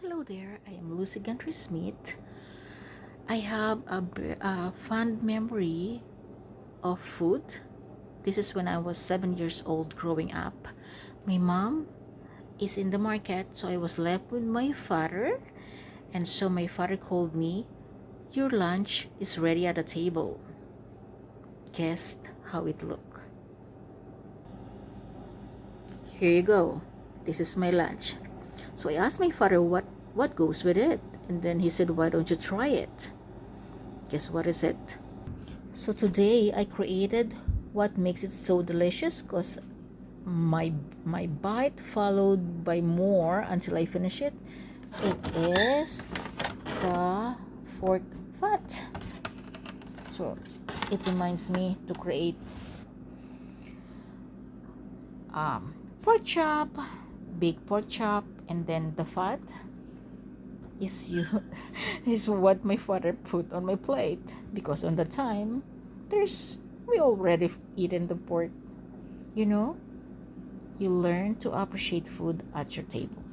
Hello there, I am Lucy Gantry Smith. I have a fond memory of food. This is when I was 7 years old growing up. My mom is in the market, so I was left with my father. And so my father called me, "Your lunch is ready at the table." Guess how it looked. Here you go. This is my lunch. So I asked my father what goes with it. And then he said, "Why don't you try it?" Guess what is it? So today I created what makes it so delicious, because my bite followed by more until I finish it. It is the pork fat. So it reminds me to create pork chop, big pork chop, and then the fat is you is what my father put on my plate, because on the time we already eaten the pork. You know, you learn to appreciate food at your table.